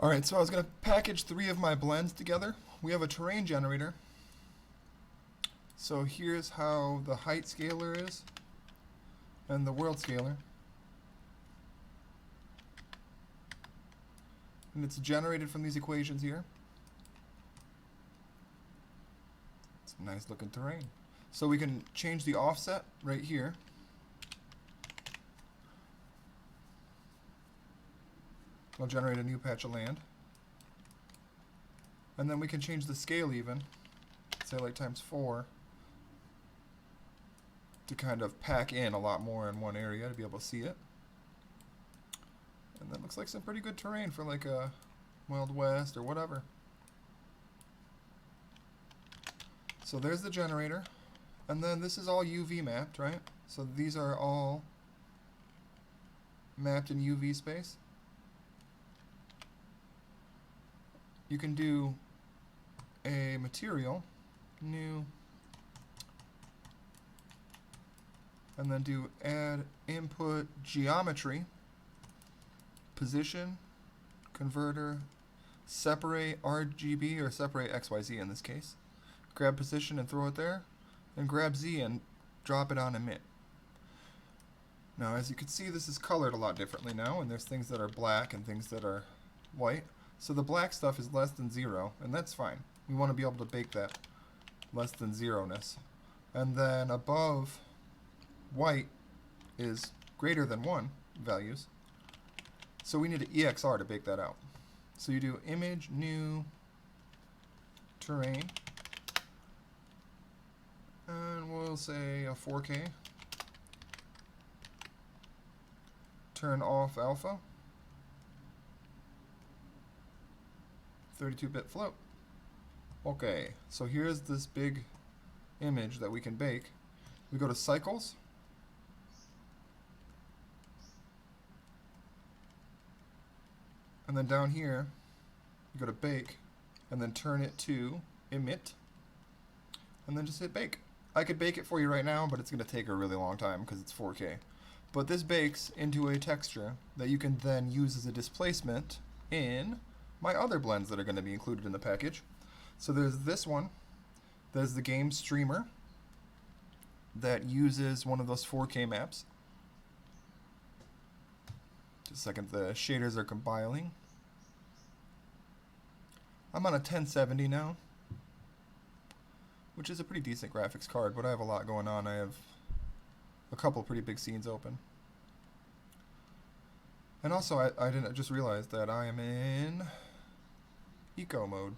Alright, so I was going to package 3 of my blends together. We have a terrain generator. So here's how the height scaler is and the world scaler. And it's generated from these equations here. It's a nice looking terrain. So we can change the offset right here. I'll generate a new patch of land. And then we can change the scale even, say like ×4, to kind of pack in a lot more in one area to be able to see it. And that looks like some pretty good terrain for like a Wild West or whatever. So there's the generator. And then this is all UV mapped, right? So these are all mapped in UV space. You can do a material, new, and then do add input geometry, position, converter, separate RGB or separate XYZ in this case. Grab position and throw it there, and grab Z and drop it on emit. Now as you can see, this is colored a lot differently now, and there's things that are black and things that are white. So the black stuff is less than 0, and that's fine. We want to be able to bake that less than 0-ness. And then above white is greater than 1 values. So we need an EXR to bake that out. So you do image, new, terrain, and we'll say a 4K. Turn off alpha. 32-bit float. Okay, so here's this big image that we can bake. We go to cycles. And then down here, you go to bake, and then turn it to emit, and then just hit bake. I could bake it for you right now, but it's going to take a really long time because it's 4K. But this bakes into a texture that you can then use as a displacement in my other blends that are going to be included in the package. So there's this one. There's the game streamer that uses one of those 4K maps. Just a second, the shaders are compiling. I'm on a 1070 now, which is a pretty decent graphics card, but I have a lot going on. I have a couple pretty big scenes open. And also, I didn't just realize that I am in eco mode.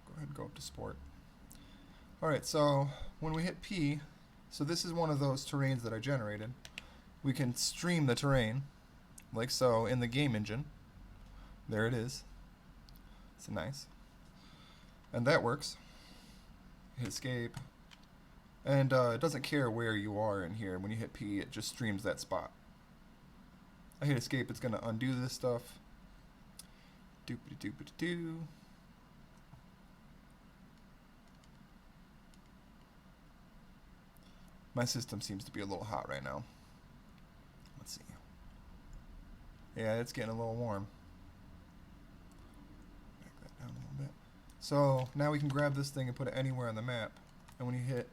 Go ahead and go up to sport. Alright, so when we hit P, so this is one of those terrains that I generated. We can stream the terrain, like so, in the game engine. There it is. It's nice. And that works. Hit escape. And it doesn't care where you are in here. When you hit P, it just streams that spot. I hit escape, it's going to undo this stuff. Doopity-doopity-doo. My system seems to be a little hot right now. Let's see. Yeah, it's getting a little warm. Back that down a little bit. So now we can grab this thing and put it anywhere on the map. And when you hit,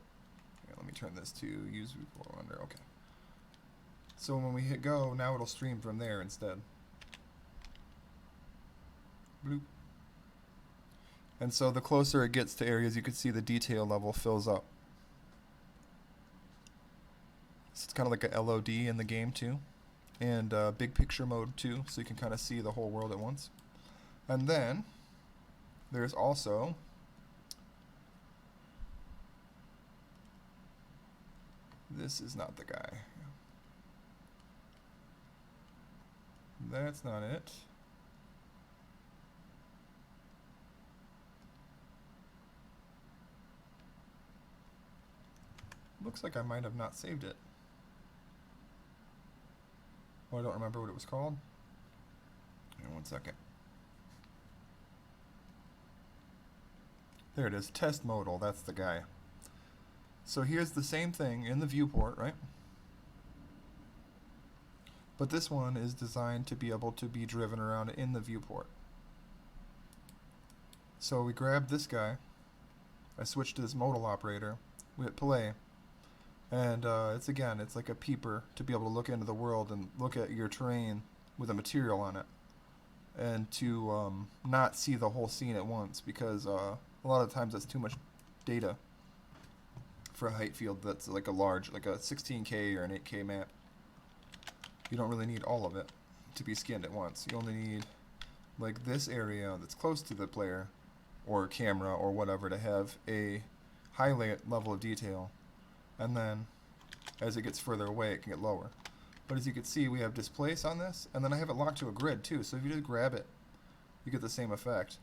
here, let me turn this to use Viewport under. Okay. So when we hit go, now it'll stream from there instead. Bloop. And so the closer it gets to areas, you can see the detail level fills up. So it's kind of like a LOD in the game too. And big picture mode too, so you can kind of see the whole world at once. And then there's also this is not the guy. That's not it. Looks like I might have not saved it. Oh, I don't remember what it was called. Hang on one second. There it is, test modal, that's the guy. So here's the same thing in the viewport, right? But this one is designed to be able to be driven around in the viewport. So we grab this guy. I switch to this modal operator. We hit play. And it's like a peeper to be able to look into the world and look at your terrain with a material on it. And to not see the whole scene at once, because a lot of times that's too much data for a height field that's like a 16K or an 8K map. You don't really need all of it to be skinned at once. You only need like this area that's close to the player or camera or whatever to have a high level of detail, and then as it gets further away it can get lower. But as you can see, we have displace on this, and then I have it locked to a grid too, so if you just grab it you get the same effect.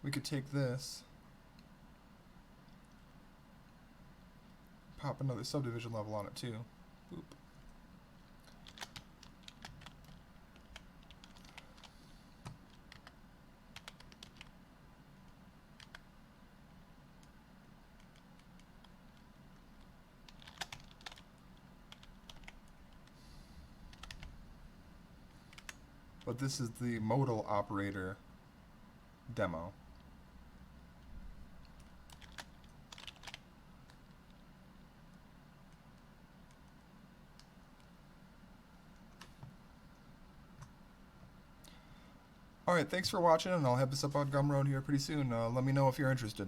We could take this, pop another subdivision level on it too. Oop. But this is the modal operator demo. Alright, thanks for watching, and I'll have this up on Gumroad here pretty soon. Let me know if you're interested.